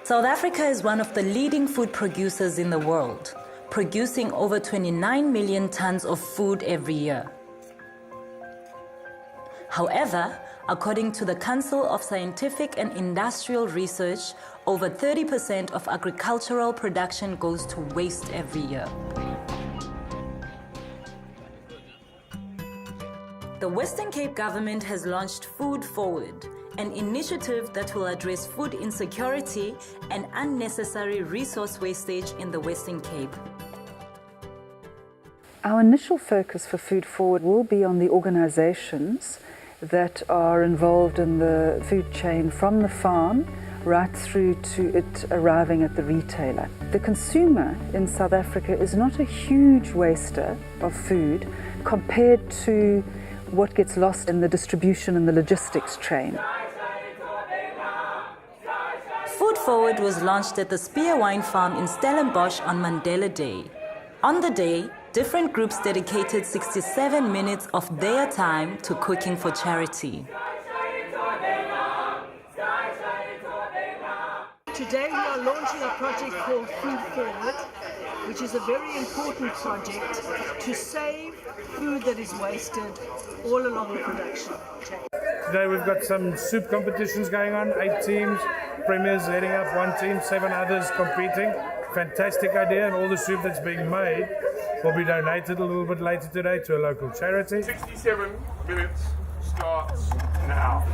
South Africa is one of the leading food producers in the world, producing over 29 million tons of food every year. However, according to the Council of Scientific and Industrial Research, over 30% of agricultural production goes to waste every year. The Western Cape government has launched Food Forward, an initiative that will address food insecurity and unnecessary resource wastage in the Western Cape. Our initial focus for Food Forward will be on the organisations that are involved in the food chain from the farm right through to it arriving at the retailer. The consumer in South Africa is not a huge waster of food compared to what gets lost in the distribution and the logistics chain. Food Forward was launched at the Spear Wine Farm in Stellenbosch on Mandela Day. On the day, different groups dedicated 67 minutes of their time to cooking for charity. Today we are launching a project called Food Forward, which is a very important project to save food that is wasted all along the production chain. Today we've got some soup competitions going on, 8 teams, premiers heading up one team, 7 others competing. Fantastic idea, and all the soup that's being made will be donated a little bit later today to a local charity. 67 minutes starts now.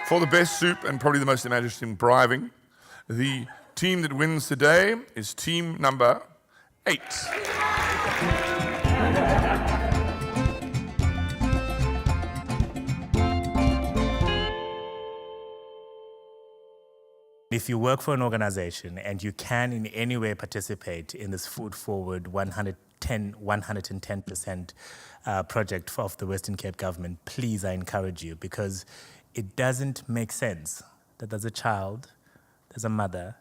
For the best soup and probably the most interesting bribing, the team that wins today is team number 8. If you work for an organization and you can in any way participate in this Food Forward 110% project of the Western Cape government, please, I encourage you, because it doesn't make sense that there's a child, there's a mother,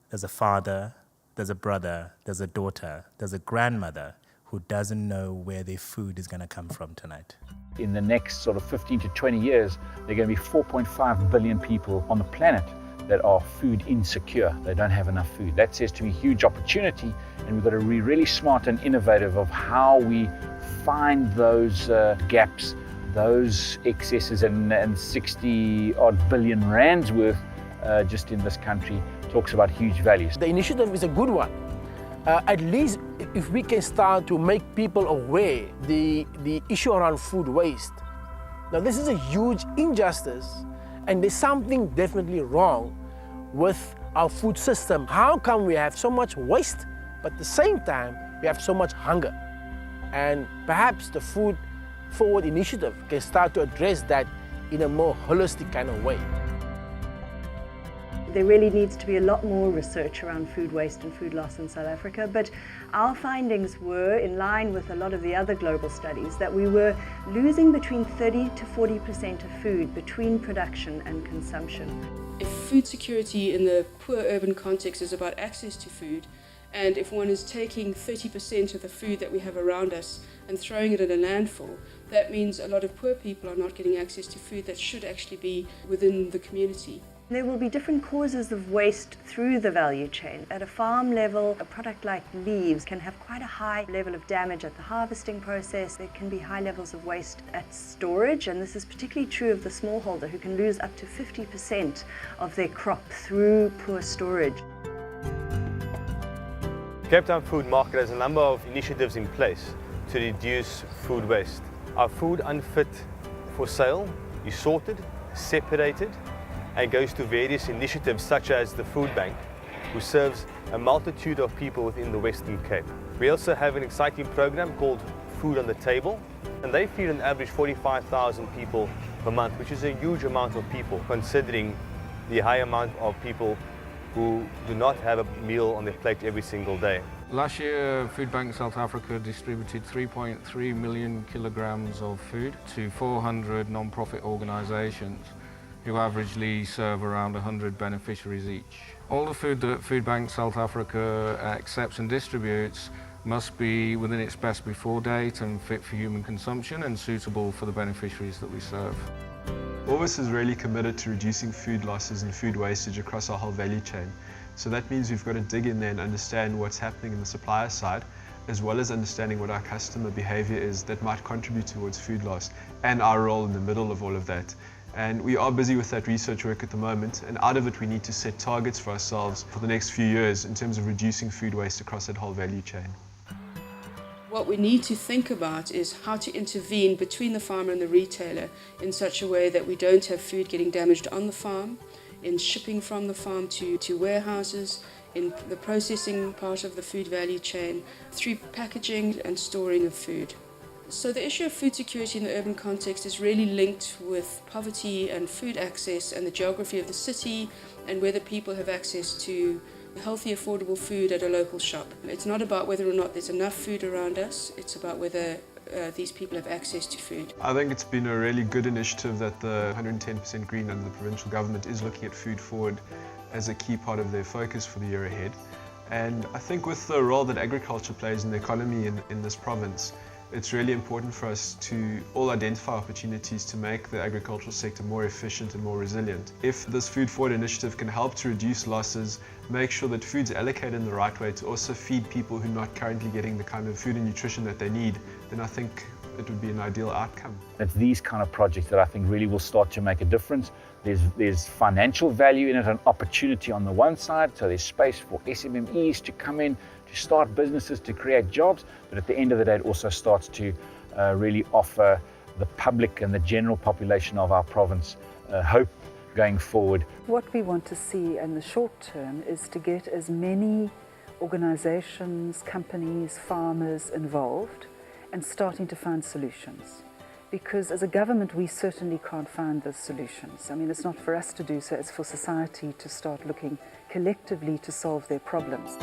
there's a father, there's a brother, there's a daughter, there's a grandmother who doesn't know where their food is going to come from tonight. In the next sort of 15 to 20 years, there are going to be 4.5 billion people on the planet that are food insecure. They don't have enough food. That says to me huge opportunity, and we've got to be really smart and innovative of how we find those gaps, those excesses, and 60 odd billion rands worth just in this country talks about huge values. The initiative is a good one. At least if we can start to make people aware the issue around food waste. Now this is a huge injustice, and there's something definitely wrong with our food system. How come we have so much waste, but at the same time we have so much hunger? And perhaps the Food Forward initiative can start to address that in a more holistic kind of way. There really needs to be a lot more research around food waste and food loss in South Africa, but our findings were in line with a lot of the other global studies that we were losing between 30 to 40% of food between production and consumption. If food security in the poor urban context is about access to food, and if one is taking 30% of the food that we have around us and throwing it in a landfill, that means a lot of poor people are not getting access to food that should actually be within the community. There will be different causes of waste through the value chain. At a farm level, a product like leaves can have quite a high level of damage at the harvesting process. There can be high levels of waste at storage, and this is particularly true of the smallholder, who can lose up to 50% of their crop through poor storage. Cape Town Food Market has a number of initiatives in place to reduce food waste. Our food unfit for sale is sorted, separated, and goes to various initiatives such as the Food Bank, who serves a multitude of people within the Western Cape. We also have an exciting program called Food on the Table, and they feed an average 45,000 people per month, which is a huge amount of people considering the high amount of people who do not have a meal on their plate every single day. Last year, Food Bank South Africa distributed 3.3 million kilograms of food to 400 non-profit organisations who averagely serve around 100 beneficiaries each. All the food that Food Bank South Africa accepts and distributes must be within its best before date and fit for human consumption and suitable for the beneficiaries that we serve. Orvis is really committed to reducing food losses and food wastage across our whole value chain. So that means we've got to dig in there and understand what's happening in the supplier side, as well as understanding what our customer behavior is that might contribute towards food loss, and our role in the middle of all of that. And we are busy with that research work at the moment, and out of it we need to set targets for ourselves for the next few years in terms of reducing food waste across that whole value chain. What we need to think about is how to intervene between the farmer and the retailer in such a way that we don't have food getting damaged on the farm, in shipping from the farm to warehouses, in the processing part of the food value chain, through packaging and storing of food. So the issue of food security in the urban context is really linked with poverty and food access and the geography of the city and whether people have access to healthy, affordable food at a local shop. It's not about whether or not there's enough food around us, it's about whether these people have access to food. I think it's been a really good initiative that the 110% Green and the provincial government is looking at food forward as a key part of their focus for the year ahead. And I think with the role that agriculture plays in the economy in this province, it's really important for us to all identify opportunities to make the agricultural sector more efficient and more resilient. If this Food Forward initiative can help to reduce losses, make sure that food's allocated in the right way to also feed people who are not currently getting the kind of food and nutrition that they need, then I think it would be an ideal outcome. It's these kind of projects that I think really will start to make a difference. There's financial value in it, an opportunity on the one side, so there's space for SMMEs to come in, to start businesses, to create jobs, but at the end of the day it also starts to really offer the public and the general population of our province hope going forward. What we want to see in the short term is to get as many organisations, companies, farmers involved and starting to find solutions. Because as a government we certainly can't find the solutions. I mean, it's not for us to do so, it's for society to start looking collectively to solve their problems.